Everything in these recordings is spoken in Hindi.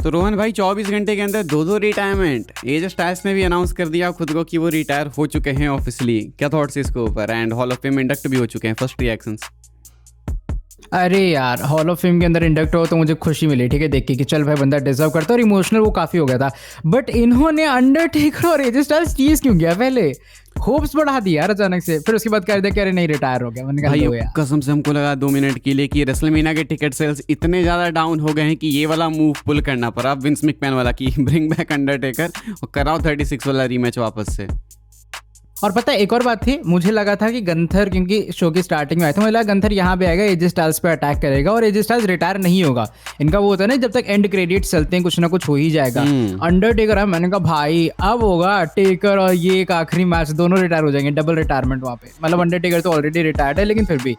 तो रोहन भाई 24 घंटे के अंदर दो रिटायरमेंट। एज स्टाइल्स ने भी अनाउंस कर दिया खुद को कि वो रिटायर हो चुके हैं ऑफिशियली। क्या थॉट्स इसके ऊपर? And hall of fame induct भी हो चुके हैं। First reactions? अरे यार, हॉल ऑफ फेम के अंदर इंडक्ट हो तो मुझे खुशी मिली, ठीक है, देख के कि चल भाई बंदा डिजर्व करता है, और इमोशनल वो काफी हो गया था। बट इन्होंने अंडरटेकर और एजे स्टाइल्स चीज क्यों किया? पहले होप्स बढ़ा दिया यार अचानक से, फिर उसके बाद कह रहे थे नहीं रिटायर हो गया। मैंने कहा भाई लो यार, कसम से हमको लगा 2 मिनट के लिए कि रेसलमेनिया के टिकट सेल्स इतने ज्यादा डाउन हो गए हैं कि ये वाला मूव पुल करना पड़ा विंस मैकमैन वाला कि ब्रिंग बैक अंडरटेकर और कराओ 36 वाला रीमैच वापस से। और पता है एक और बात थी, मुझे लगा था कि गंथर, क्योंकि शो की स्टार्टिंग में आया था, मुझे लगा गंथर यहाँ पे आएगा, एजे स्टाइल्स पे अटैक करेगा और एजे स्टाइल्स रिटायर नहीं होगा। इनका वो होता है ना, जब तक एंड क्रेडिट्स चलते हैं कुछ ना कुछ हो ही जाएगा। अंडरटेकर है, मैंने कहा भाई अब होगा टेकर और ये एक आखिरी मैच, दोनों रिटायर हो जाएंगे, डबल रिटायरमेंट वहाँ पे। मतलब अंडरटेकर तो ऑलरेडी रिटायर्ड है लेकिन फिर भी,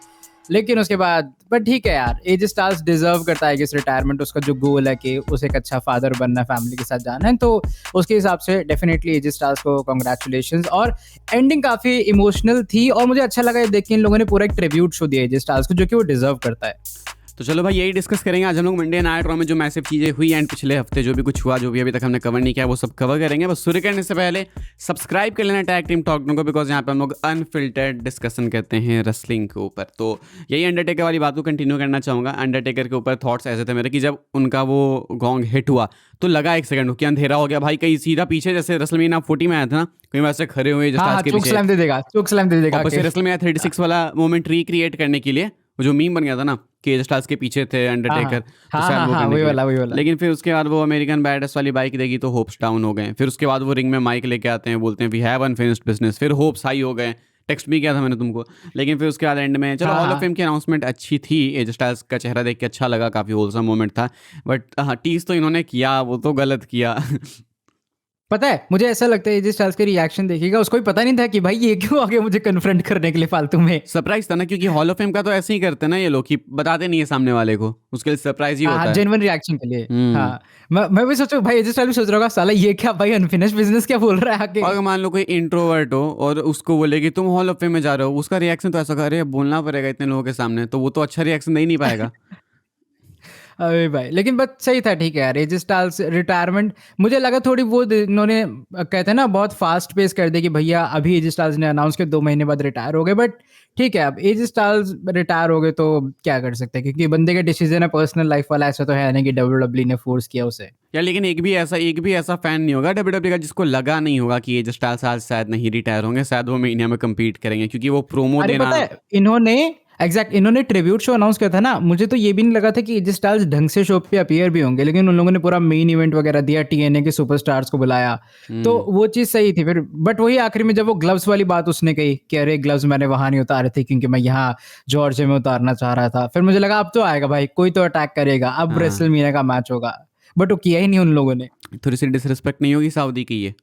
लेकिन उसके बाद बट ठीक है यार, एजे स्टाइल्स डिजर्व करता है इस रिटायरमेंट। उसका जो गोल है कि उसे एक अच्छा फादर बनना, फैमिली के साथ जाना है, तो उसके हिसाब से डेफिनेटली एजे स्टाइल्स को कांग्रेचुलेशंस। और एंडिंग काफी इमोशनल थी और मुझे अच्छा लगा देख के इन लोगों ने पूरा एक ट्रिब्यूट शो दिया एजे स्टाइल्स को, जो कि वो डिजर्व करता है। तो चलो भाई यही डिस्कस करेंगे आज हम लोग मंडे नाइट रॉ में जो मैसिव चीज़ें हुई एंड पिछले हफ्ते जो भी कुछ हुआ, जो भी अभी तक हमने कवर नहीं किया, वो सब कवर करेंगे। बस शुरू करने से पहले सब्सक्राइब कर लेना टैग टीम टॉक को, बिकॉज यहाँ पे हम लोग अनफिल्टर्ड डिस्कशन करते हैं रेसलिंग के ऊपर। तो यही अंडरटेकर वाली बात को कंटिन्यू करना चाहूँगा। अंडरटेकर के ऊपर थॉट्स ऐसे थे मेरे कि जब उनका वो गॉन्ग हिट हुआ तो लगा एक सेकंड कि अंधेरा हो गया भाई, कहीं सीधा पीछे जैसे रेसलमेनिया 40 में आया था ना, कहीं वैसे खड़े हुए जस्ट आज के पीछे चुक स्लैम दे देगा रेसलमेनिया 36 वाला मोमेंट रिक्रिएट करने के लिए, वो जो मीम बन गया था ना कि एजे स्टाइल्स के पीछे थे अंडरटेकर। वही वाला। लेकिन फिर उसके बाद वो अमेरिकन बैडएस वाली बाइक देगी तो होप्स डाउन हो गए। फिर उसके बाद वो रिंग में माइक लेके आते हैं, बोलते हैं वी हैव अनफिनिश्ड बिजनेस, फिर होप्स हाई हो गए। टेक्स्ट भी किया था मैंने तुमको। लेकिन फिर उसके बाद एंड में चलो हॉल ऑफ फेम की अनाउंसमेंट अच्छी थी, एजे स्टाइल्स का चेहरा देख के अच्छा लगा, काफी होलसम मोमेंट था। बट हाँ, टीज तो इन्होंने किया, वो तो गलत किया। पता है मुझे ऐसा लगता है एजे स्टाइल्स के रिएक्शन देखिएगा, उसको भी पता नहीं था कि भाई ये क्यों आगे मुझे कन्फ्रंट करने के लिए फालतू में। सरप्राइज था ना, क्योंकि हॉल ऑफ फेम का तो ऐसे ही करते हैं ना ये लोग कि बताते नहीं है सामने वाले को, उसके लिए सरप्राइज ही होता है जेन्युइन रिएक्शन के लिए। हाँ, मैं भी सोचूं भाई एजे स्टाइल्स सोच रहा होगा साला ये क्या भाई अनफिनिश्ड बिजनेस क्या बोल रहा है आगे। और मान लो कोई इंट्रोवर्ट हो और उसको बोले कि तुम हॉल ऑफ फेम में जा रहे हो, उसका रिएक्शन तो ऐसा कर रहे बोलना पड़ेगा इतने लोगों के सामने, तो वो तो अच्छा रिएक्शन दे ही नहीं पाएगा। अरे भाई, लेकिन बस सही था, ठीक है यार। एजे स्टाइल्स रिटायरमेंट मुझे लगा थोड़ी वो इन्होंने कहते हैं ना बहुत फास्ट पेस कर दे कि भैया अभी एजे स्टाइल्स ने अनाउंस किया 2 महीने बाद रिटायर हो गए। बट ठीक है, अब एजे स्टाइल्स रिटायर हो गए तो क्या कर सकते हैं, क्योंकि बंदे का डिसीजन है, पर्सनल लाइफ वाला, ऐसा तो है नहीं कि डब्ल्यूडब्ल्यूई ने फोर्स किया उसे यार। लेकिन एक भी ऐसा फैन नहीं होगा डब्ल्यूडब्ल्यूई का जिसको लगा नहीं होगा कि एजे स्टाइल्स आज शायद नहीं रिटायर होंगे, शायद वो महीने में कम्पीट करेंगे, क्योंकि वो प्रोमो देना। पता है इन्होंने ट्रिब्यूट शो अनाउंस किया था ना, मुझे तो ये भी नहीं लगा था कि एजे स्टाइल्स ढंग से शो पे अपीयर भी होंगे, लेकिन उन लोगों ने पूरा मेन इवेंट वगैरह दिया, टीएनए के सुपरस्टार्स को बुलाया, तो वो चीज सही थी। फिर बट वही आखिरी में जब वो ग्लव्स वाली बात उसने कही कि अरे ग्लव्स मैंने वहां नहीं उतारे थे क्योंकि मैं यहाँ जॉर्जिया में उतारना चाह रहा था, फिर मुझे लगा अब तो आएगा भाई, कोई तो अटैक करेगा, अब रेसलमेनिया का मैच होगा। बट वो किया ही नहीं उन लोगों ने। थोड़ी सी डिसरिस्पेक्ट नहीं होगी सऊदी की ये?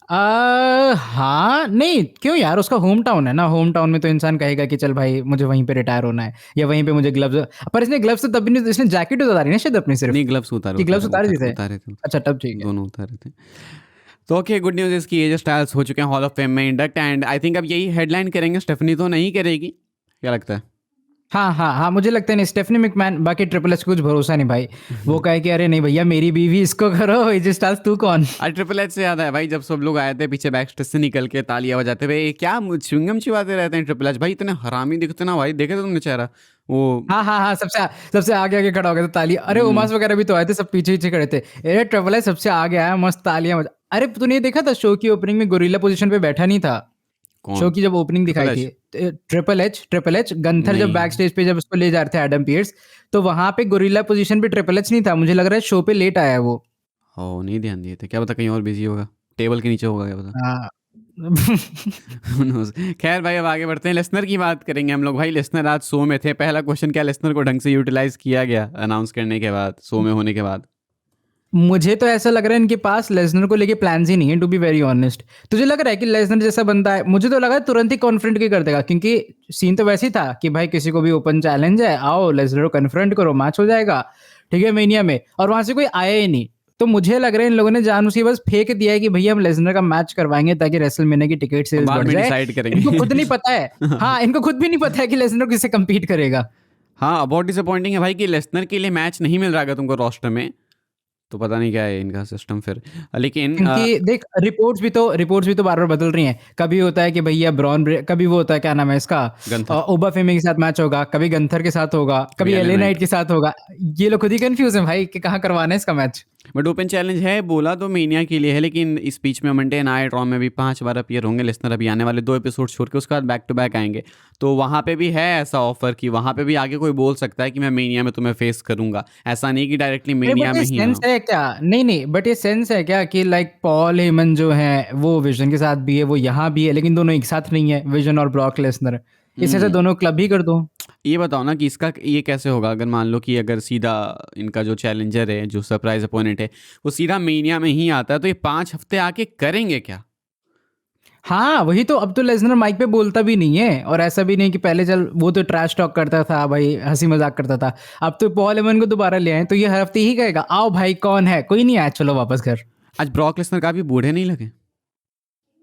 हाँ नहीं, क्यों यार, उसका होम टाउन है ना, होम टाउन में तो इंसान कहेगा कि चल भाई मुझे वहीं पे रिटायर होना है, या वहीं पे मुझे ग्लव्स। पर इसने ग्लव्स तो तब भी नहीं, इसने जैकेट उतारी ना शायद अपनी, सिर्फ नहीं ग्लव्स उतारे थे। उतारे थे, अच्छा तब ठीक है, दोनों उतारे थे। तो ओके, गुड न्यूज़ इसकी एजे स्टाइल्स हो चुके हैं हॉल ऑफ फेम में इंडक्ट, एंड आई थिंक अब यही हेडलाइन करेंगे, स्टेफनी तो नहीं करेगी, क्या लगता है? हाँ, मुझे लगता है नहीं, स्टेफनी मैकमैन, बाकी ट्रिपल एच को कुछ भरोसा नहीं भाई। वो कहे कि अरे नहीं भैया मेरी बीवी, इसको करो, एजे स्टाइल्स तू कौन। ट्रिपल एच से याद है भाई, जब सब लोग आए थे पीछे बैक स्टेज से निकल के तालियां बजाते हुए, क्या च्युइंगम चिबाते रहते हैं ट्रिपल एच भाई, इतने हरामी दिखते ना भाई, देखे थे तुमने चेहरा वो? हाँ, सबसे आगे खड़ा हो गया था, ताली। अरे उमास वगैरह भी तो आए थे, सब पीछे खड़े थे। अरे ट्रिपल एच सबसे आगे आया, मस्त तालियां बजा। अरे तूने ये देखा था शो की ओपनिंग में गोरिल्ला पोजीशन पे बैठा नहीं था? शो की जब ओपनिंग दिखाई थी, ट्रिपल एच गंथर जब बैक स्टेज पे जब उसको ले जा रहे थे एडम पियर्स, तो वहां पे गोरिल्ला पोजीशन पे ट्रिपल एच नहीं था, मुझे लग रहा है शो पे लेट आया वो। नहीं ध्यान दिए थे, क्या पता कहीं और बिजी होगा, टेबल के नीचे होगा, क्या पता। हाँ। खैर भाई अब आगे बढ़ते हैं, लेसनर की बात करेंगे हम लोग। भाई लेसनर आज शो में थे, पहला क्वेश्चन, क्या लेसनर को ढंग से यूटिलाइज किया गया अनाउंस करने के बाद, शो में होने के बाद? मुझे तो ऐसा लग रहा है इनके पास लेसनर को लेके प्लान्स ही नहीं है, टू बी वेरी ऑनेस्ट। तुझे लग रहा है कि लेसनर जैसा बंदा है? मुझे तो लगा है तुरंत ही कॉन्फ्रंट कर देगा, क्योंकि सीन तो वैसे ही था कि भाई किसी को भी ओपन चैलेंज है, आओ लेसनर को कन्फ्रंट करो, मैच हो जाएगा, ठीक है, मेनिया में। और वहां से कोई आया ही नहीं, तो मुझे लग रहा है इन लोगों ने जान उसी बस फेंक दिया है कि भैया हम लेसनर का मैच करवाएंगे ताकि रेसलमेनिया की टिकट सेल्स बढ़ जाए। डिसाइड करेंगे। इनको खुद नहीं पता है, हाँ, इनको खुद भी नहीं पता है कि लेसनर किससे कम्पीट करेगा। हाँ, बहुत डिसअपॉइंटिंग है भाई कि लेसनर के लिए मैच नहीं मिल रहा है तुमको रोस्टर में, तो पता नहीं क्या है इनका सिस्टम फिर। लेकिन क्योंकि देख रिपोर्ट्स भी तो बार-बार बदल रही हैं। कभी होता है कि भैया कभी वो होता है क्या नाम है इसका गंथर, ओबाफेमी के साथ मैच होगा, कभी गंथर के साथ होगा, कभी कभी एले एले नाइट। नाइट के साथ होगा। ये लोग खुद ही कन्फ्यूज़ हैं भाई कि कहाँ करवाना है इसका मैच। बट ओपन चैलेंज है, बोला तो मेनिया के लिए है, लेकिन इस बीच में मंडे नाइट रॉ में भी 5 बार अपीयर होंगे लेसनर, अभी आने वाले 2 एपिसोड छोड़ के, उसके बाद बैक टू बैक आएंगे। तो वहाँ पे भी है ऐसा ऑफर कि वहाँ पे भी आगे कोई बोल सकता है कि मैं मेनिया में तुम्हें फेस करूंगा, ऐसा नहीं कि डायरेक्टली अरे मेनिया बट ये में ही सेंस हो। है क्या? नहीं, बट ये सेंस है क्या कि लाइक पॉल हेमन जो है, वो विजन के साथ भी है, वो यहाँ भी है, लेकिन दोनों एक साथ नहीं है, विजन और ब्रॉक लेसनर। इससे अच्छा हम्म, दोनों क्लब ही कर दो। ये बताओ ना कि इसका ये कैसे होगा, अगर मान लो कि अगर सीधा इनका जो चैलेंजर है, जो सरप्राइज अपोनेंट है, वो सीधा मेनिया में ही आता है, तो ये 5 हफ्ते आके करेंगे क्या? हाँ, वही तो। अब तो लेसनर माइक पे बोलता भी नहीं है, और ऐसा भी नहीं कि पहले चल वो तो ट्रैश टॉक करता था भाई, हंसी मजाक करता था। अब तो पॉल हेमन को दोबारा ले आए, तो ये हर हफ्ते ही कहेगा आओ भाई कौन है, कोई नहीं आया, चलो वापस घर। आज ब्रॉक लेसनर काफी बूढ़े नहीं लगे?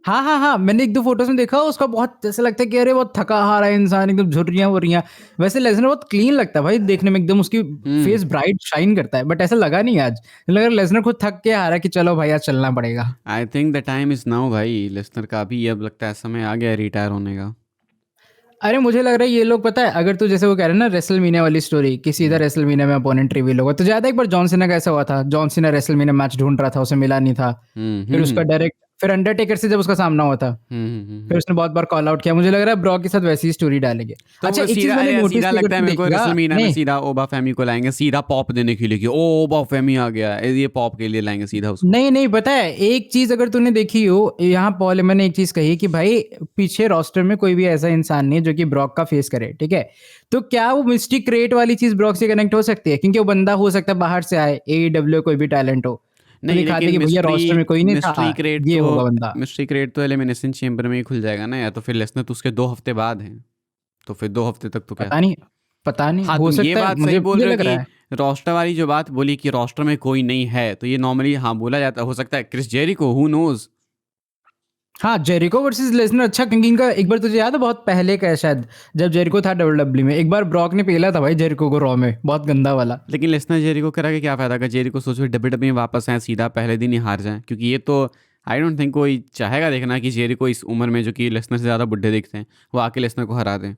हाँ, मैंने एक दो फोटोज में देखा, उसका बहुत ऐसा लगता है कि अरे बहुत थका हारा है इंसान, एकदम झुर्रियां हो रही हैं। वैसे लेसनर बहुत क्लीन लगता है भाई देखने में, एकदम उसकी हम्म, फेस ब्राइट शाइन करता है, बट ऐसा लगा नहीं आज। लग रहा है लेसनर खुद थक के हारा कि चलो भाई आज चलना पड़ेगा। I think the time is now भाई, लेसनर का भी अब लगता है समय आ गया है रिटायर होने का। अरे मुझे लग रहा है ये लोग, पता है, अगर तू जैसे वो कह रहे हैं ना रेसलमीनिया वाली स्टोरी कि सीधा रेसलमीनिया में अपोनेंट रिवील होगा, तो ज्यादा एक बार जॉन सीना का ऐसा हुआ था। जॉन सीना रेसलमीनिया मैच ढूंढ रहा था, उसे मिला नहीं था। हम्म, फिर हम्म, उसका डायरेक्ट फिर अंडरटेकर से जब उसका सामना हुआ था, फिर हम्म। उसने बहुत बार कॉल आउट किया। मुझे लग रहा है ब्रॉक के साथ वैसी ही स्टोरी डालेंगे। तो अच्छा वो एक चीज सीधा, मैंने अरे नोटिस सीधा की, अगर लगता है तू मेरे को देखेगा रेसलमीनिया में नहीं। सीधा ओबा फैमी को लाएंगे, सीधा पॉप देने के लिए कि ओ ओबा फैमी आ गया, ये पॉप के लिए लाएंगे सीधा उसको। नहीं, पता है एक चीज अगर तूने देखी हो, यहाँ पॉल हेमन ने एक चीज कही कि भाई पीछे रोस्टर में कोई भी ऐसा इंसान नहीं है जो कि ब्रॉक का फेस करे, ठीक है? तो क्या वो मिस्टिक क्रिएट वाली चीज ब्रॉक से कनेक्ट हो सकती है? क्योंकि वो बंदा हो सकता है बाहर से आए, एईडब्ल्यू कोई भी टैलेंट हो, तो नहीं, दिखा दे लेकिन कि भैया मिस्ट्री रोस्टर में कोई नहीं था, मिस्ट्री क्रिएट ये तो होगा बंदा। मिस्ट्री क्रिएट तो एलिमिनेशन चेम्बर में ही खुल जाएगा ना, या तो फिर लेसनर तो उसके 2 हफ्ते बाद हैं, तो फिर 2 हफ्ते तक तो क्या। पता नहीं, पता नहीं, हाँ, हो तुम ये सकता है, बात मुझे सही बोल ये रहे हो लग रहा है। कि रोस्टर वाली जो बात बोली कि रोस्टर में कोई नहीं है, तो ये नॉर्मली हाँ बोला जाता, हो सकता है क्रिस जेरिको, हु नोज। हाँ, जेरिको वर्सेस लेसनर, अच्छा क्योंकि इनका एक बार तुझे याद है बहुत पहले का है शायद, जब जेरिको था डब्ल्यूडब्ल्यू में, एक बार ब्रॉक ने पेला था भाई जेरिको को रॉ में, बहुत गंदा वाला। लेकिन लेसनर जेरिको करा के क्या फायदा, अगर जेरिको सोचो डब्ल्यूडब्ल्यू में वापस आए सीधा पहले दिन ही हार जाए, क्योंकि ये तो आई डोंट थिंक कोई चाहेगा देखना कि जेरिको इस उम्र में, जो कि लेसनर से ज़्यादा बुढ़े दिखते हैं, वो आके लेसनर को हरा दें।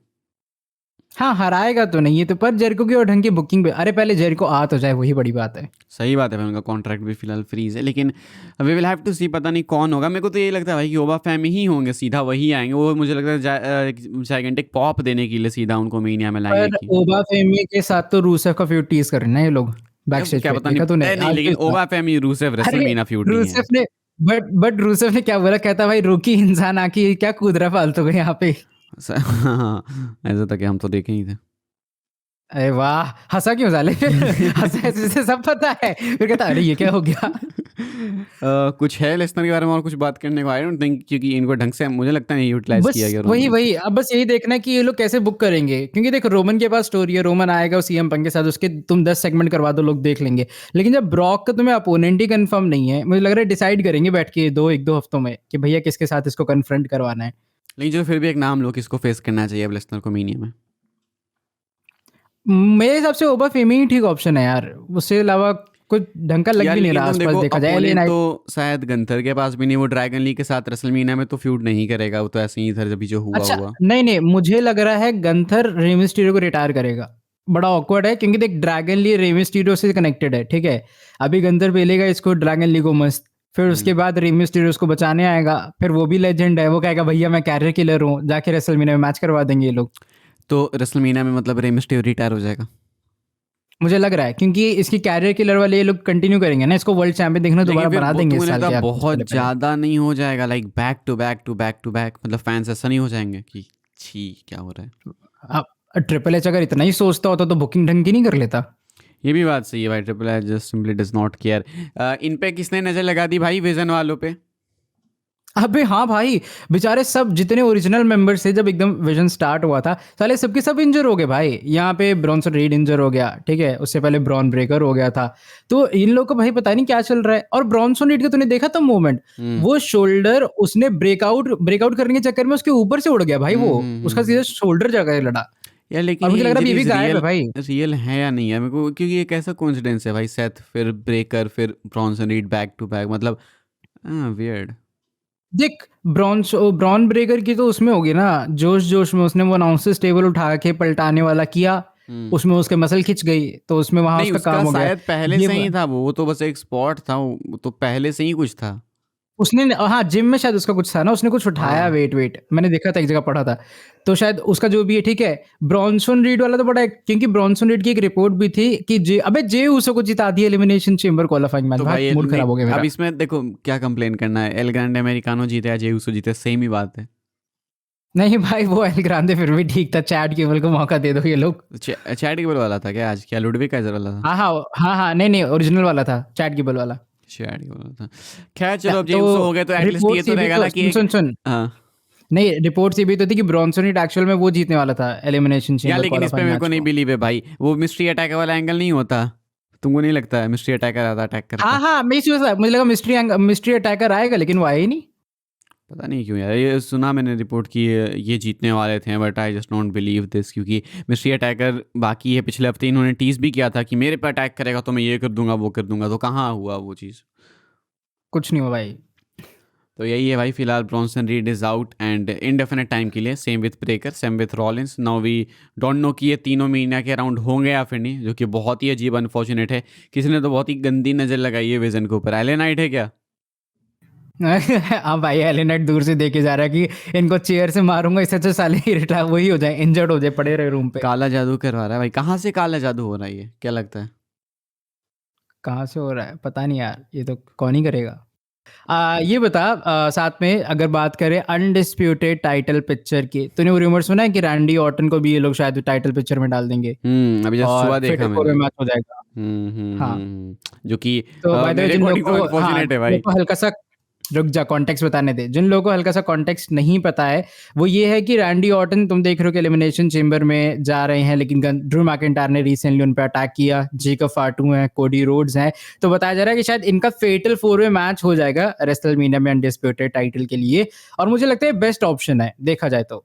हाँ, हराएगा तो नहीं ये तो, पर जेरिको की और ढंग की बुकिंग भी, अरे पहले जेरिको आ तो जाए, वही बड़ी बात है। सही बात है भाई, उनका कॉन्ट्रैक्ट भी फिलहाल फ्रीज है, लेकिन वी विल हैव टू सी, पता नहीं कौन होगा। मेरे को तो ये लगता है भाई कि ओबा फैमी ही होंगे, सीधा वही आएंगे, वो मुझे लगता है जाइगेंटिक पॉप देने के लिए सीधा उनको मीनिया में लाएंगे पर कि ओबा फेमी के साथ तो रूसेफ का फ्यूड टीज कर रहे हैं ना ये लोग बैक स्टेज क्या पे, पता नहीं, देखा तूने नहीं, आज भी लेकिन उसका? ओबा फैमी रूसेफ अरे रेसलमेनिया फ्यूड नहीं है। रूसेफ ने बट रूसेफ ने क्या बोला, कहता भाई रुकी इंसान आके क्या कूद रहा है फालतू का यहाँ पे। हाँ, ऐसा था कि हम तो देखे ही थे। अरे वाह, हंसा क्यों साले फिर? हंसा ऐसे सब पता है, फिर कहता अरे ये क्या हो गया। कुछ है लेसनर के बारे में और कुछ बात करने को? आई डोंट थिंक, क्योंकि इनको ढंग से मुझे लगता नहीं यूटिलाइज बस किया गया वही रोमन को। वही अब बस यही देखना है कि ये लोग कैसे बुक करेंगे, क्योंकि देख रोमन के पास स्टोरी है, रोमन आएगा सीएम पंक के साथ, उसके तुम 10 सेगमेंट करवा दो, लोग देख लेंगे। लेकिन जब ब्रॉक का तुम्हें अपोनेंट ही कंफर्म नहीं है, मुझे लग रहा है डिसाइड करेंगे बैठ के एक दो हफ्तों में कि भैया किसके साथ इसको कन्फ्रंट करवाना है। लेकिन जो फिर भी एक नाम लो किसको फेस करना चाहिए अब लेसनर को मीनिया में। मेरे हिसाब से ओबा फेमी ही ठीक ऑप्शन है यार, उससे अलावा कुछ ढंग का लग यार भी नहीं लेकिन रहा तुम आसपास देखो, देखा जाए। अपोनेंट एलियन तो शायद गंथर के पास भी नहीं, वो ड्रैगन लीग के साथ रेसलमेनिया में तो फ्यूड नहीं करेगा, वो तो ऐसे ही इधर अभी जो हुआ अच्छा हुआ। नहीं, मुझे लग रहा है गंथर रे मिस्टीरियो को रिटायर करेगा। बड़ा ऑकवर्ड है क्योंकि देख ड्रैगन ली रे मिस्टीरियो से कनेक्टेड है, ठीक है? अभी गंथर पेलेगा इसको ड्रैगन ली को मस्त, फिर उसके बाद रे मिस्टीरियो उसको बचाने आएगा, फिर वो भी लेजेंड है, वो कहेगा भैया मैं कैरियर किलर हूँ, जाके रेसलमेनिया में मैच करवा देंगे ये लोग। तो रेसलमेनिया में मतलब रे मिस्टेरियो रिटायर हो जाएगा। मुझे लग रहा है क्योंकि इसकी कैरियर किलर वाले ये लोग कंटिन्यू करेंगे ना, इसको वर्ल्ड चैंपियन देखना दोबारा लेकिन फिर बना वो देंगे तुम्हें इस साल लगता के है आखिर से बहुत पहले पहले। ज्यादा नहीं हो जाएगा, like back to back to back to back, मतलब फैंस ऐसा नहीं हो जाएंगे कि छी क्या हो रहा है। अब ट्रिपल एच अगर इतना ही सोचता होता तो बुकिंग ढंग की नहीं कर लेता। ये भी बात सही है भाई, triple H just simply does not care. इन पे किसने नजर लगा दी भाई, विजन वालों पे? अबे हाँ भाई, बेचारे सब जितने ओरिजिनल मेंबर्स थे जब एकदम विजन स्टार्ट हुआ था, साले सबके सब इंजर हो गए भाई। यहाँ पे ब्रॉन्सन रीड इंजर हो गया, ठीक है, उससे पहले ब्रॉन ब्रेकर हो गया था। तो इन लोग को भाई पता नहीं क्या चल रहा है। और ब्रॉन्सन रीड का तूने देखा था मूवमेंट, वो शोल्डर उसने ब्रेकआउट करने के चक्कर में उसके ऊपर से उड़ गया भाई, वो उसका सीधा शोल्डर जगह लड़ा। यार लेकिन और मुझे ये लग रहा है ये भी इंजरीज गायब है रियल भाई। रियल है या नहीं है मेरे को, क्योंकि ये कैसा कोइंसिडेंस है भाई, सेथ फिर ब्रेकर फिर Bronson Reed back to back, मतलब वियर्ड। देख, ब्रॉन ब्रेकर की तो उसमें होगी ना, जोश जोश में उसने वो अनाउंसर्स टेबल उठा के पलटाने वाला किया, हम्म। उसमें उसके मसल खिंच गई, तो उसमें वहां नहीं उसका उसका काम हो गया। शायद पहले ये से ही था, वो तो बस एक स्पॉट था, वो तो पहले से ही कुछ था। उसने, हाँ जिम में शायद उसका कुछ था ना, उसने कुछ उठाया हाँ वेट वेट, मैंने देखा था एक जगह पढ़ा था। तो शायद उसका जो भी है ठीक है। ब्रॉनसन रीड वाला तो बड़ा है, क्योंकि ब्रॉनसन रीड की एक रिपोर्ट भी थी कि जे उसो को जिता दिया एलिमिनेशन चेंबर क्वालिफाइंग मैच। तो भाई भाई मूड नहीं, खराब हो गया अब मेरा। इसमें देखो क्या कंप्लेन करना है, एल ग्रैंडे अमेरिकानो जीते या जे उसो जीते, सेम ही बात है। नहीं भाई, वो एल ग्रांडे फिर भी ठीक था, चैट केबल को मौका दे दो ये लोग। चैट केबल वाला था क्या आज, क्या लुडविक काइजर वाला था? हाँ हाँ हाँ हाँ, नहीं नहीं, ओरिजिनल वाला था, चैट केबल वाला। चैट केबल वाला था। खैर चलो, अब जे तो उसो हो गए तो एटलीस्ट ये रिपोर्ट्स तो ये भी रहेगा तो ना कि सुन एक। सुन सुन, हाँ। नहीं रिपोर्ट्स ये भी तो थी कि ब्रॉनसन रीड एक्चुअल में वो जीतने वाला था एलिमिनेशन यार चेंबर लेकिन इस पे क्वालिफाइंग मेरे को मैच नहीं को। बिलीव है भाई, वो मिस्ट्री अटैकर वाला एंगल नहीं होता? तुमको नहीं लगता है मिस्ट्री अटैकर आधा अटैक करता? हाँ हाँ, मैं इसी वजह से मुझे लगा मिस्ट्री अटैकर आएगा, लेकिन वो आया ही नहीं। पता नहीं क्यों यार, ये सुना मैंने रिपोर्ट की ये जीतने वाले थे, but I just don't believe this, क्योंकि मिस्ट्री अटैकर बाकी है, पिछले हफ्ते इन्होंने टीज भी किया था कि मेरे पे अटैक करेगा तो मैं ये कर दूंगा वो कर दूंगा, तो कहाँ हुआ वो चीज़? कुछ नहीं हुआ भाई। तो यही है भाई, फिलहाल Bronson Reed is out and indefinite time के लिए, same with Breakker, same with Rollins. Now we don't know कि ये तीनों महीना के अराउंड होंगे या फिर नहीं, जो कि बहुत ही अजीब अनफॉर्चुनेट है। किसी ने तो बहुत ही गंदी नज़र लगाई है विजन के ऊपर, एले नाइट है क्या? हाँ भाई, एलिनेट दूर से देखे जा रहा है कि इनको चेयर से मारूंगा, इससे अच्छा साले ही रिटायर वही हो जाए, इंजर्ड हो जाए, पड़े रहे रूम पे। काला जादू करवा रहा है भाई, कहाँ से काला जादू हो रहा है, ये क्या लगता है? कहाँ से हो रहा है पता नहीं यार, ये तो कौन ही करेगा। ये बता, साथ में अगर बात करें अनडिस्प्यूटेड टाइटल पिक्चर की, तूने वो रूमर सुना है कि रैंडी ऑर्टन को भी ये लोग शायद टाइटल पिक्चर में डाल देंगे अभी जस्ट और सुबह फेटल देखा फोर मैंने। में मैच हो जाएगा। हाँ, जो कि तो बाय द वे मेरे जिन लोग अकॉर्डिंग तो को, हाँ अनफॉर्चुनेट है जिन लोग भाई। को हल्का सा, रुक जा कॉन्टेक्स्ट बताने दे, जिन लोगों को हल्का सा कॉन्टेक्स्ट नहीं पता है, वो ये है कि रैंडी ऑर्टन तुम देख रहे हो कि एलिमिनेशन चेंबर में जा रहे हैं, लेकिन ड्रू मैकिंटायर ने रिसेंटली उन पर अटैक किया, जेकब फाटू हैं, कोडी रोड्स हैं, तो बताया जा रहा है कि शायद इनका फेटल फोर वे मैच हो जाएगा रेसलमेनिया में अनडिस्प्यूटेड टाइटल के लिए, और मुझे लगता है बेस्ट ऑप्शन है देखा जाए तो।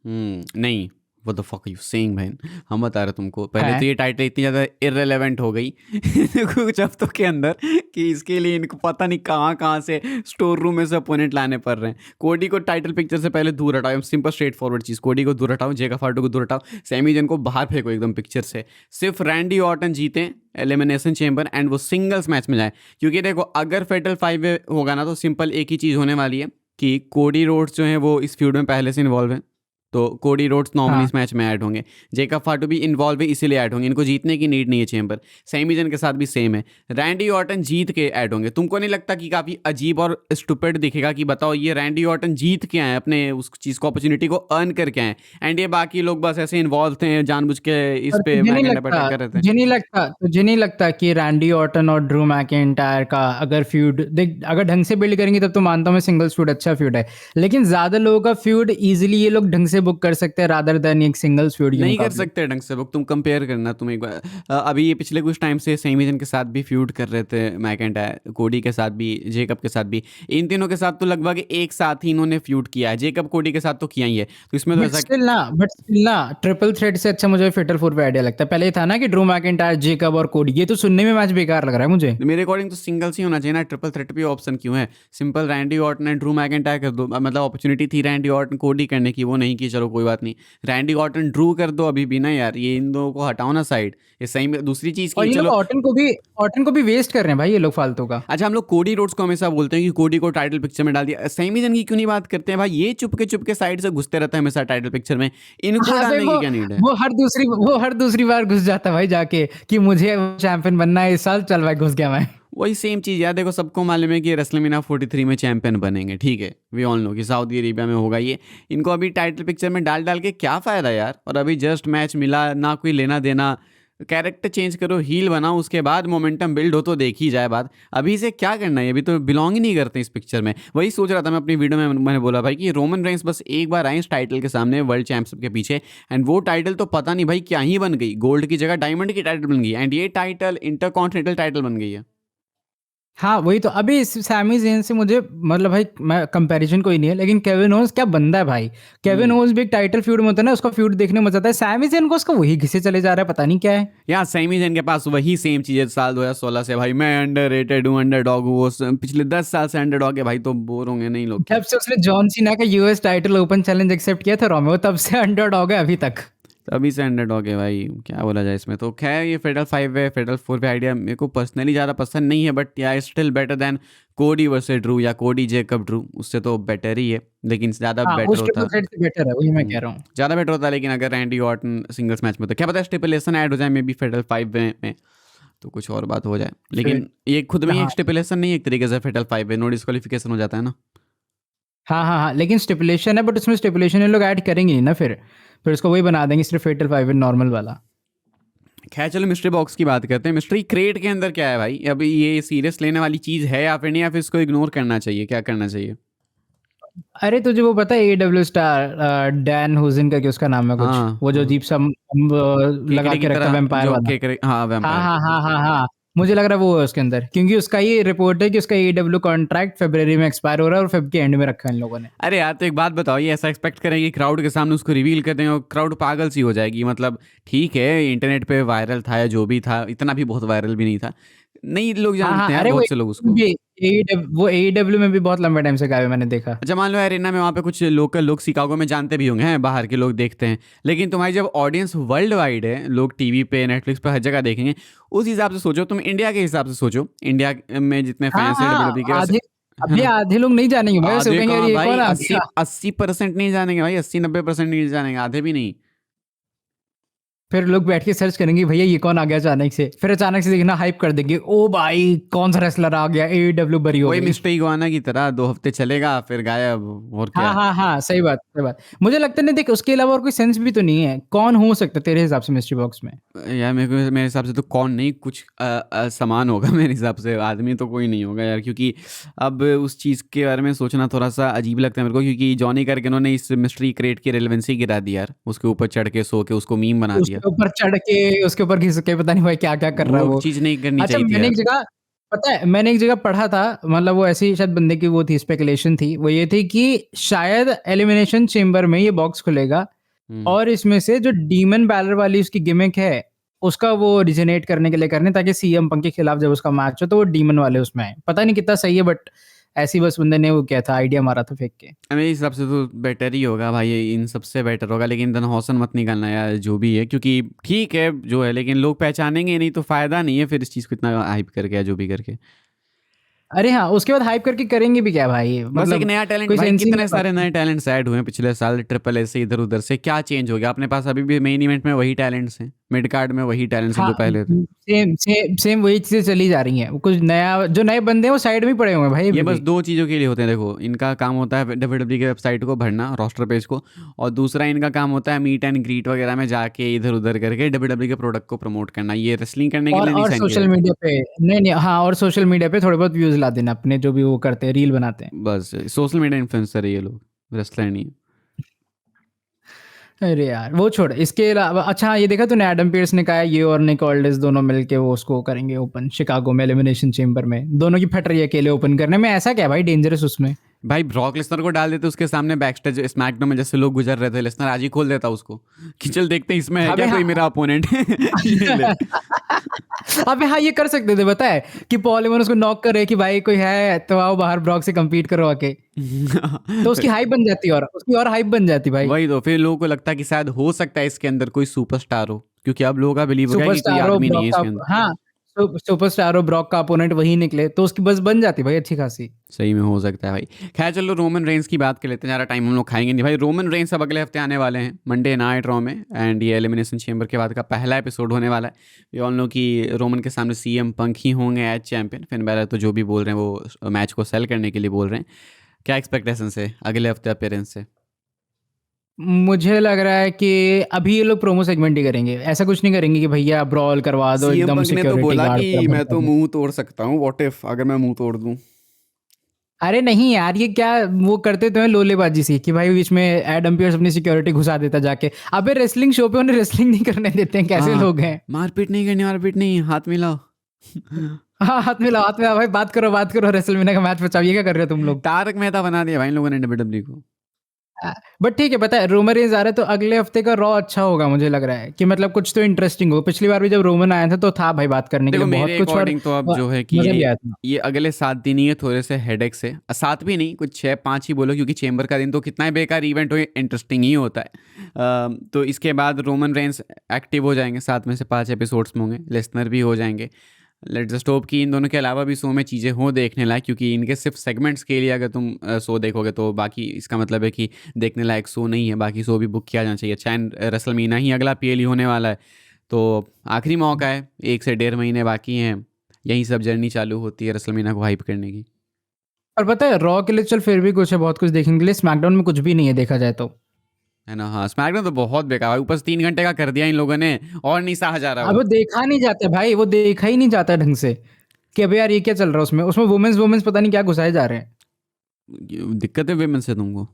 नहीं, what the fuck are you saying man? हम बता रहे तुमको, पहले है तो ये टाइटल इतनी ज़्यादा इररिलेवेंट हो गई कुछ हफ्तों के अंदर, कि इसके लिए इनको पता नहीं कहाँ कहाँ से स्टोर रूम में से अपोनेंट लाने पड़ रहे हैं। कोडी को टाइटल पिक्चर से पहले दूर हटाओ, सिंपल स्ट्रेट फॉरवर्ड चीज़, कोडी को दूर हटाओ, जेका फाटू को दूर हटाओ, सैमी जन को बाहर फेंको एकदम पिक्चर से, सिर्फ रैंडी ऑर्टन जीते एलिमिनेशन चेंबर एंड वो सिंगल्स मैच में जाए। क्योंकि देखो अगर फेटल 5 होगा ना, तो सिंपल एक ही चीज़ होने वाली है कि कोडी रोड्स जो हैं वो इस फ्यूड में पहले से इन्वॉल्व हैं, तो कोडी रोड्स नॉर्मली हाँ, इस मैच में ऐड होंगे। जेकब फाटू भी इन्वॉल्व है इसीलिए ऐड होंगे, इनको जीतने की नीड नहीं है चेंबर। सैमी जन के साथ भी सेम है, रैंडी ऑर्टन जीत के ऐड होंगे। तुमको नहीं लगता कि काफ़ी अजीब और स्टूपिड दिखेगा कि बताओ ये रैंडी ऑर्टन जीत के आए, अपने उस चीज़ को, अपॉर्चुनिटी को अर्न करके आए, एंड ये बाकी लोग बस ऐसे इन्वॉल्व थे जानबूझ के इस और पे मैकेंडा पे अटैक कर रहे थे? तुझे नहीं लगता कि रैंडी ऑर्टन और ड्रू मैकिंटायर का अगर फ्यूड देख, अगर ढंग से बिल्ड करेंगे तब तो मानता हूँ मैं, सिंगल्स फ्यूड अच्छा फ्यूड है, लेकिन ज्यादा लोगों का फ्यूड इजीली ये लोग ढंग से बुक कर सकते हैं रादर देन एक सिंगल्स फ्यूड के नहीं कर मुकाबले। सकते ढंग से बुक, तुम कंपेयर करना, तुम एक बार अभी ये पिछले कुछ टाइम से सैमी जन के साथ भी फ्यूड कर रहे थे मैकेंटायर, कोडी के साथ भी, जेकब के साथ भी, इन तीनों के साथ तो लगभग एक साथ ही इन्होंने फ्यूड किया है, जेकब कोडी के साथ तो किया ही है, तो इसमें तो ऐसा। बट स्टिल ना, ट्रिपल थ्रेट से अच्छा मुझे फेटल फोर पे आइडिया लगता है। पहले ये था ना कि ड्रू मैकिंटायर, जेकब और कोडी, ये तो सुनने में मैच बेकार लग रहा है मुझे। मेरे अकॉर्डिंग तो सिंगल्स ही होना चाहिए ना, ट्रिपल थ्रेट भी ऑप्शन क्यों है? Simple Randy Orton and Drew McIntyre कर दो, मतलब अपॉर्चुनिटी थी रैंडी ऑर्टन कोडी करने की, वो नहीं की, चलो कोई बात नहीं, रैंडी ऑर्टन ड्रू कर दो अभी भी ना यार, ये इन दोनों को हटाओ ना साइड। ये सही में दूसरी चीज़ और की, ये लोग चलो ऑर्टन को भी वेस्ट कर रहे हैं भाई ये लोग फालतू का। अच्छा, हम लोग कोडी रोड्स को हमेशा बोलते हैं कि कोडी को टाइटल पिक्चर में डाल दिया, सैमी जन की क्यों नहीं बात करते हैं भाई? ये चुपके चुपके साइड से घुसते रहता है हमेशा टाइटल पिक्चर में, इनको हाँ भाई, डालने की क्या नीड है? वो हर दूसरी बार घुस जाता है भाई जाके कि मुझे चैंपियन बनना है इस साल, चल भाई घुस गया मैं। वही सेम चीज़ यार, देखो सबको मालूम है कि रेसलमेनिया 43 में चैंपियन बनेंगे, ठीक है, वी ऑल नो कि सऊदी अरेबिया में होगा ये, इनको अभी टाइटल पिक्चर में डाल डाल के क्या फ़ायदा यार? और अभी जस्ट मैच मिला, ना कोई लेना देना, कैरेक्टर चेंज करो, हील बनाओ, उसके बाद मोमेंटम बिल्ड हो तो देखी जाए बात। अभी से क्या करना है, अभी तो बिलोंग ही नहीं करते इस पिक्चर में। वही सोच रहा था मैं अपनी वीडियो में, मैंने बोला भाई कि रोमन रेंस बस एक बार आए इस टाइटल के सामने, वर्ल्ड चैंपियनशिप के पीछे, एंड वो टाइटल तो पता नहीं भाई क्या ही बन गई, गोल्ड की जगह डायमंड की टाइटल बन गई, एंड ये टाइटल इंटरकॉन्टिनेंटल टाइटल बन गई है। हाँ वही तो। अभी इस सैमी ज़ेन से मुझे मतलब भाई मैं कंपैरिजन कोई नहीं है, लेकिन केविन ओवेंस क्या बंदा है भाई। केविन ओवेंस भी एक टाइटल फ्यूड में होता है ना, उसका फ्यूड देखने में मजा आता है। सैमी ज़ेन को उसका वही घिसे चले जा रहा है, पता नहीं क्या है। यार सैमी जैन के पास वही सेम चीज़ है साल 2016 से भाई, मैं अंडर रेटेड हूँ, अंडरडॉग हूँ, वो पिछले 10 साल से अंडरडॉग है भाई, तो बोर होंगे नहीं लोग क्या। जब से उसने जॉन सीना का US title open challenge accept किया था रॉ में, तब से अंडरडॉग है अभी तक। तभी से अंडरडॉग है भाई, क्या बोला जाए इसमें। तो खैर ये फेडरल 5 है, फेडरल 4 पे आइडिया मेरे को पर्सनली ज़्यादा पसंद नहीं है, बट या स्टिल बेटर देन कोडी वर्सेस ड्रू या कोडी जेकब ड्रू, उससे तो बेटर ही है, लेकिन ज़्यादा हाँ, बेटर उस ट्रिपल होता। थ्रेट से बेटर है, वही मैं कह रहा हूँ। ज़्यादा बेटर होता, लेकिन अगर रैंडी ऑर्टन सिंगल्स मैच में, तो क्या पता स्टिपुलेशन ऐड हो जाए मे बी फेडरल 5 में तो कुछ और बात हो जाए। फिर लेकिन ये खुद में ही हाँ, एक स्टिपुलेशन नहीं है एक तरीके से, फेडरल 5 में नो डिस्क्वालिफिकेशन हो जाता है ना। हाँ, हाँ, हाँ, लेकिन स्टिपुलेशन है, बट उसमें स्टिपुलेशन ये लोग ऐड करेंगे नहीं ना फिर उसको वही बना देंगे सिर्फ फेटल 5 नॉर्मल वाला। खैर चलो मिस्ट्री बॉक्स की बात करते हैं। मिस्ट्री क्रेट के अंदर क्या है भाई, अभी ये सीरियस लेने वाली चीज़ है या फिर नहीं, या फिर इसको इग्नोर करना चाहिए, क्या करना चाहिए? अरे तुझे वो पता है एडब्ल्यू स्टार डैन हुजिन का, कि उसका नाम है कुछ, हाँ वो जो हाँ, अजीब सा लगा केकड़े की के रखता है तरह वैम्पायर जो वाला। केकड़े, हाँ हाँ, वैम्पायर। हाँ, हाँ, हाँ, हाँ, मुझे लग रहा है वो है उसके अंदर, क्योंकि उसका ये रिपोर्ट है कि उसका एडब्ल्यू कॉन्ट्रैक्ट फरवरी में एक्सपायर हो रहा है और फेब के एंड में रखा है इन लोगों ने। अरे यार तो एक बात बताओ, ये ऐसा एक्सपेक्ट करेंगे क्राउड के सामने उसको रिवील कर देंगे और क्राउड पागल सी हो जाएगी? मतलब ठीक है इंटरनेट पे वायरल था या जो भी था, इतना भी बहुत वायरल भी नहीं था, नहीं लोग हाँ, जानते हाँ, हैं यार अरे बहुत से लोग उसको। वो एईडब्ल्यू में भी बहुत लंबे टाइम से गायब है, मैंने देखा। अच्छा मान लो एरिना में वहाँ पे कुछ लोकल लोग शिकागो में जानते भी होंगे हैं, बाहर के लोग देखते हैं, लेकिन तुम्हारी जब ऑडियंस वर्ल्ड वाइड है, लोग टीवी पे नेटफ्लिक्स पे हर जगह देखेंगे, उस हिसाब से सोचो, तुम इंडिया के हिसाब से सोचो, इंडिया में जितने हाँ, फैंस हैं हाँ, डब्ल्यूडब्ल्यू के वैसे, आधे है अभी ना? आधे लोग नहीं जानेंगे भाई, उसे आधे कहेंगे यार कहाँ ये भाई, कौन आ अस्सी गया। 80% नहीं जानेंगे भाई, 80-90% नहीं जानेंगे, आधे भी नहीं। फिर लोग बैठ के सर्च करेंगे भैया ये कौन आ गया अचानक से, फिर अचानक से देखना हाइप कर देंगे, ओ भाई कौन सा रेसलर आ गया, एईडब्ल्यू बरी हो वही गई। मिस्टर इगुआना की तरह 2 हफ्ते चलेगा फिर गायब, और हाँ, क्या। हाँ, हाँ, सही बात, सही बात। मुझे लगता नहीं, देख उसके अलावा और कोई सेंस भी तो नहीं है, कौन हो सकता है तेरे हिसाब से मिस्ट्री बॉक्स में। यार मेरे हिसाब से तो कौन नहीं, कुछ समान होगा मेरे हिसाब से, आदमी तो कोई नहीं होगा यार, क्योंकि अब उस चीज़ के बारे में सोचना थोड़ा सा अजीब लगता है मेरे को, क्योंकि जॉनी करके उन्होंने इस मिस्ट्री क्रेट की रेलेवेंसी गिरा दी यार, उसके ऊपर चढ़ के सो के उसको मीम बना दिया। उसके ऊपर चढ़ के, उसके ऊपर घिस के, पता नहीं भाई क्या क्या कर रहा है वो वो। चीज़ नहीं करनी अच्छा, चाहिए थी यार। पता है मैंने एक जगह पढ़ा था, मतलब वो ऐसी शायद बंदे की वो थी स्पेकुलेशन थी, वो ये थी कि शायद एलिमिनेशन चेम्बर में ये बॉक्स खुलेगा हम्म। और इसमें से जो डीमन बैलर वाली उसकी गिमिक है, उसका वो रिजनेट करने के लिए करने, ताकि सीएम पंक के खिलाफ जब उसका मैच हो तो वो डीमन वाले उसमें आए। पता नहीं कितना सही है, बट ऐसी बस बंदे ने वो किया था, आइडिया मारा था फेंक के। मेरे हिसाब से तो बेटर ही होगा भाई, ये इन सबसे बेटर होगा, लेकिन दनहौसन मत निकालना यार जो भी है, क्योंकि ठीक है जो है, लेकिन लोग पहचानेंगे नहीं तो फ़ायदा नहीं है फिर इस चीज़ को इतना हाइप करके या जो भी करके। अरे हाँ, उसके बाद हाइप करके करेंगे भी क्या भाई, बस एक मतलब नया टैलेंट कोई भाई, सेंस ही नहीं कितने सारे बनता। नए टैलेंट्स ऐड हुए हैं पिछले साल ट्रिपल ए से, इधर उधर से क्या चेंज हो गया अपने पास? अभी भी मेन इवेंट में वही टैलेंट्स हैं, मिड कार्ड में वही टैलेंट्स हैं हाँ, जो पहले थे। सेम सेम सेम वही चीजें चली जा रही हैं, कुछ नया, जो नए बंदे हैं वो साइड में ही पड़े हुए हैं भाई ये अभी बस भी। दो चीज़ों के लिए होते हैं, देखो इनका काम होता है डब्ल्यूडब्ल्यू की वेबसाइट को भरना, रोस्टर पेज को, और दूसरा इनका काम होता है मीट एंड ग्रीट वगैरह में जाके इधर उधर करके डब्ल्यूडब्ल्यू के प्रोडक्ट को प्रमोट करना, ये रेसलिंग करने के लिए नहीं और साइन किया सोशल जाता। मीडिया पे, नहीं नहीं, हाँ, और सोशल मीडिया पे थोड़े बहुत व्यूज ला देना अपने, जो भी वो करते हैं, रील बनाते हैं। बस सोशल मीडिया इन्फ्लुएंसर है ये लोग, रेसलर नहीं है। अरे यार वो छोड़, इसके अलावा अच्छा हाँ, ये देखा तूने एडम पीयर्स ने कहा है ये और निक ऑल्डिस दोनों मिलके वो उसको करेंगे ओपन शिकागो में एलिमिनेशन चेम्बर में, दोनों की फट रही है अकेले ओपन करने में, ऐसा क्या भाई डेंजरस उसमें। भाई ब्रॉक लेसनर को डाल देते उसके सामने बैक स्टेज स्मैकडाउन में, जैसे लोग गुजर रहे थे, लेसनर आज ही खोल देता उसको कि चल देखते हैं इसमें है अबे क्या हाँ। कोई मेरा अपोनेंट ये ले। अबे हाँ, ये कर सकते थे, पता है कि पॉल एमन उसको नॉक करे कि भाई कोई है तो आओ बाहर ब्रॉक से कम्पीट करो आके, तो उसकी हाइप बन जाती, और उसकी और हाइप बन जाती भाई। वही तो, फिर लोगों को लगता है कि शायद हो सकता है इसके अंदर कोई सुपरस्टार हो, क्योंकि अब लोगों का बिलीव हो गया कि कोई सुपरस्टार हो आदमी नहीं ब्रॉक है का, इसके अंदर। हाँ, सुपरस्टार हो ब्रॉक का अपोनेंट वही निकले, तो उसकी बस बन जाती भाई अच्छी खासी। सही में हो सकता है भाई। खैर चलो रोमन रेंस की बात कर लेते हैं, ज़्यादा टाइम हम लोग खाएंगे नहीं भाई। रोमन रेंस अब अगले हफ्ते आने वाले हैं मंडे नाइट रॉ में, एंड ये एलिमिनेशन चेम्बर के बाद का पहला एपिसोड होने वाला है। वी ऑल नो कि रोमन के सामने सीएम पंक ही होंगे एज चैंपियन, फिन बैलर तो जो भी बोल रहे हैं वो मैच को सेल करने के लिए बोल रहे हैं। क्या एक्सपेक्टेशन है अगले हफ्ते अपेयरेंस से? मुझे लग रहा है कि अभी ये लोग प्रोमो सेगमेंट ही करेंगे, ऐसा कुछ नहीं करेंगे कि भैया ब्रॉल करवा दो सीएम एकदम पंक ने तो सिक्योरिटी बोला गार्ड कि पूरा मैं भड़का तो दो। मुंह तोड़ सकता हूँ, व्हाट इफ अगर मैं मुंह तोड़ दूं। अरे नहीं यार, ये क्या वो करते तो है लोलेबाजी सी, कि भाई बीच में एडम पियर्स अपनी सिक्योरिटी घुसा देता जाके। अबे रेसलिंग शो पे उन्हें रेसलिंग नहीं करने देते हैं, कैसे हाँ, लोग हैं। मारपीट नहीं करनी, मारपीट नहीं, हाथ मिलाओ। हाँ, हाथ मिलाओ भाई, बात करो रेसलमेनिया का मैच बचाओ। ये क्या कर रहे हो तुम लोग? तारक मेहता बना दिया भाई इन लोगों ने डब्ल्यूडब्ल्यू को। बट ठीक है, पता है रूमर ये आ रहा है तो अगले हफ्ते का रॉ अच्छा होगा, मुझे लग रहा है कि मतलब कुछ तो इंटरेस्टिंग हो। पिछली बार भी जब रोमन आया था तो था भाई बात करने के देखो लिए बहुत मेरे कुछ, और अकॉर्डिंग तो अब जो है कि मजा भी आया था। ये अगले 7 दिन ही है थोड़े से हेडेक से, 7 भी नहीं, कुछ 6-5 ही बोलो, क्योंकि चेंबर का दिन तो कितना ही बेकार इवेंट हो, इंटरेस्टिंग ही होता है। तो इसके बाद रोमन रेंस एक्टिव हो जाएंगे, 7 में से 5 एपिसोड्स में होंगे, लेसनर भी हो जाएंगे। लेट्स जस्ट होप कि इन दोनों के अलावा भी शो में चीज़ें हों देखने लायक, क्योंकि इनके सिर्फ सेगमेंट्स के लिए अगर तुम शो देखोगे तो बाकी इसका मतलब है कि देखने लायक शो नहीं है, बाकी शो भी बुक किया जाना चाहिए। चैन रेसलमीना ही अगला पीएल होने वाला है, तो आखिरी मौका है, 1 से 1.5 महीने बाकी हैं, यही सब जर्नी चालू होती है रेसलमीना को हाइप करने की। और पता है रॉ के लिए चल फिर भी कुछ है, बहुत कुछ देखने के लिए। स्मैकडाउन में कुछ भी नहीं है देखा जाए तो। है ना, हाँ स्मैकडाउन तो बहुत बेकार है, ऊपर से 3 घंटे का कर दिया इन लोगों ने, और नहीं सहा जा रहा अब वो। वो देखा नहीं जाता भाई, वो देखा ही नहीं जाता ढंग से कि अबे यार ये क्या चल रहा है उसमें। उसमें वुमेन्स वुमेन्स पता नहीं क्या घुसाए जा रहे हैं। दिक्कत है विमेन से तुमको,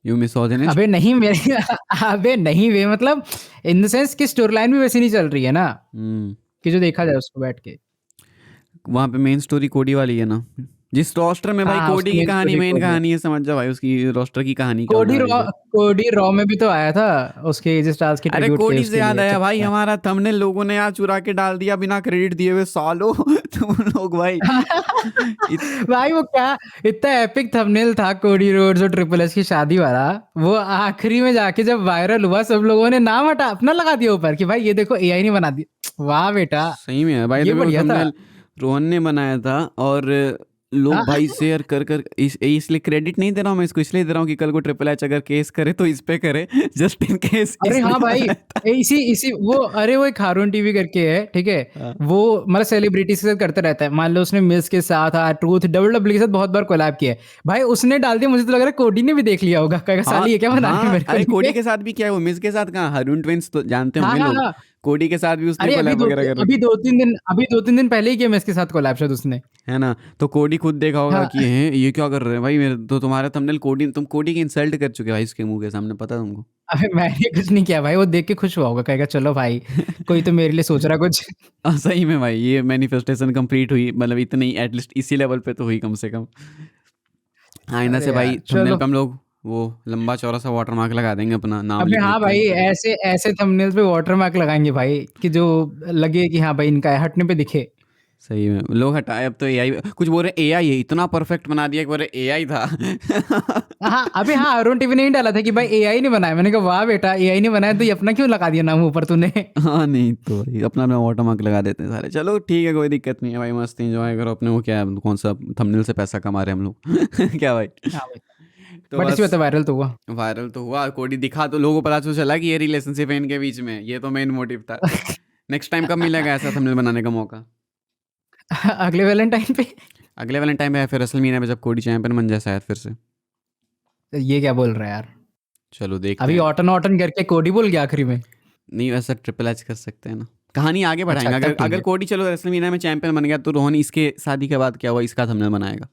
यू मिसोजिनिस्ट। अबे नहीं मेरे अबे नहीं वे मतलब इन द सेंस कि स्टोरी लाइन भी वैसी नहीं चल रही है ना, हम्म। कि जो देखा जाए उसको बैठ के। वहाँ पे मेन स्टोरी कोडी वाली है ना, जिस रोस्टर में भाई हाँ कोडी उसकी की मेन कहानी स्टोरी मेन कोडी है। कहानी है, समझ जाओ भाई उसकी रोस्टर की कहानी क्या होने वाली है। कोडी रॉ में भी तो आया था उसके एजे स्टार्स के अरे ट्रिब्यूट के कोडी से उसके याद लिए आया भाई, चक्कर में। हमारा थंबनेल लोगों ने यार चुरा के डाल दिया बिना क्रेडिट दिए हुए, सालो तुम लोग भाई। भाई वो क्या इतना एपिक थंबनेल था कोडी रोड्स और ट्रिपल एच की शादी वाला। वो आखिरी में जाके जब वायरल हुआ सब लोगों ने नाम हटा अपना लगा दिया ऊपर कि भाई ये देखो एआई ने बना दिया। वाह बेटा, सही में है भाई, ये देखो वो बढ़िया था। थंबनेल रोहन ने बनाया था, और लोग भाई शेयर कर कर इसलिए क्रेडिट नहीं दे रहा हूँ मैं इसको, इसलिए दे रहा हूँ कि कल को ट्रिपल एच अगर केस करे तो इस पे करे, जस्ट इन केस अरे इसने हाँ भाई, बनाया था। इसी इसी वो अरे वो एक हारून टीवी करके है, ठीक है। हाँ वो मतलब सेलिब्रिटी के साथ करता रहता है। मान लो उसने मिस के साथ ट्रूथ डब्ल्यूडब्ल्यू के साथ बहुत बार कोलैब किया है भाई। उसने डाल दिया, मुझे तो लग रहा है कोडी ने भी देख लिया होगा, कहेगा हाँ साली ये क्या बना रहे हैं हाँ, मेरे को अरे कोडी लिए। के साथ भी क्या है, वो मिस के साथ कहाँ, हरून ट्विंस तो जानते हाँ होंगे हाँ लोग, हाँ। कोडी के साथ भी उसने अरे कोलैब वगैरह कर रखी। अभी 2-3 दिन पहले ही किया मिस के साथ कोलैब शायद उसने। है ना, तो कोडी खुद देखा होगा हाँ। कि हैं ये क्या कर रहे हैं भाई, मेरे तो तुम्हारा थंबनेल कोडी, तुम कोडी की इंसल्ट कर चुके हो भाई उसके मुंह के सामने, पता है तुमको। अबे मैंने कुछ नहीं किया भाई, वो देख के खुश हुआ होगा, कहेगा चलो भाई कोई तो मेरे लिए सोच रहा कुछ। सही में भाई ये मैनिफेस्टेशन कंप्लीट हुई, मतलब इतनी एटलीस्ट इसी लेवल पे तो हुई कम से कम। आईना अरे से भाई यार थंबनेल चलो। पे हम लोग वो लंबा चौड़ा सा वाटर मार्क लगा देंगे अपना नाम अबे लिख हाँ लिख के। भाई, ऐसे ऐसे थंबनेल्स पे वाटरमार्क लगाएंगे भाई कि जो लगे कि हाँ भाई इनका है, हटने पे दिखे। सही में लोग हटाए, अब तो एआई कुछ बोल रहे एआई है, इतना परफेक्ट बना दिया कि बोल रहे एआई था। हाँ अबे हाँ, अरुण टीवी ने ही डाला था कि भाई एआई ने बनाया। मैंने कहा वाह बेटा, एआई ने बनाया तो ये अपना क्यों लगा दिया नाम ऊपर तूने। हाँ नहीं तो भाई अपना अपना वाटर मार्क लगा देते हैं सारे। चलो ठीक है, कोई दिक्कत नहीं है भाई, मस्त एंजॉय करो अपने, वो क्या है, कौन सा थंबनेल से पैसा कमा रहे हैं हम लोग। क्या भाई। हाँ भाई, तो बट इसी बस वजह वायरल तो हुआ। वायरल तो हुआ, कोडी दिखा तो लोगों को पता तो चला कि ये रिलेशनशिप है इनके बीच में, ये तो मेन मोटिव था। नेक्स्ट टाइम कब मिलेगा ऐसा थंबनेल बनाने का मौका? अगले वैलेंटाइन पे। अगले वाले टाइम पे या फिर रेसलमेनिया पे जब कोडी चैंपियन बन जाए शायद फिर से। ये क्या बोल रहा है यार, चलो देखते अभी हैं। ऑटन ऑटन करके कोडी बोल गया आखिरी में। नहीं वैसा ट्रिपल एच कर सकते हैं ना, कहानी आगे अच्छा बढ़ाएंगे। तब अगर ठीक अगर है। कोडी चलो रेसलमेनिया में चैंपियन बन गया तो रोहन इसके शादी के बाद क्या हुआ इसका थंबनेल बनाएगा।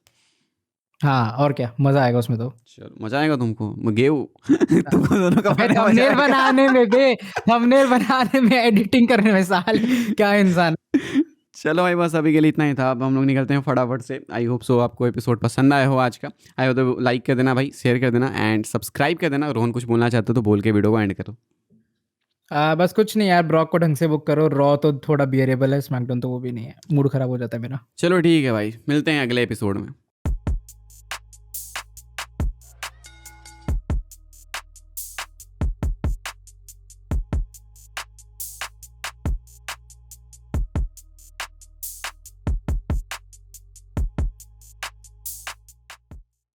हाँ और क्या, मजा आएगा उसमें तो। चलो मजा आएगा तुमको, मैं गेऊ। तुमको दोनों का अबे बड़ा मजा थंबनेल आएगा। बनाने में बे, थंबनेल बनाने में, एडिटिंग करने में, साल क्या इंसान। चलो भाई बस अभी के लिए इतना ही था, अब हम लोग निकलते हैं फटाफट से। आई होप सो आपको एपिसोड पसंद आया हो आज का। आई हो तो लाइक कर देना भाई, शेयर कर देना एंड सब्सक्राइब कर देना। रोहन कुछ बोलना चाहते हो तो बोल के वीडियो को एंड करो। बस कुछ नहीं यार, ब्रॉक को ढंग से बुक करो। रॉ तो थोड़ा बियरेबल है, स्मैकडाउन तो वो भी नहीं है, मूड खराब हो जाता है मेरा। चलो ठीक है भाई, मिलते हैं अगले एपिसोड में।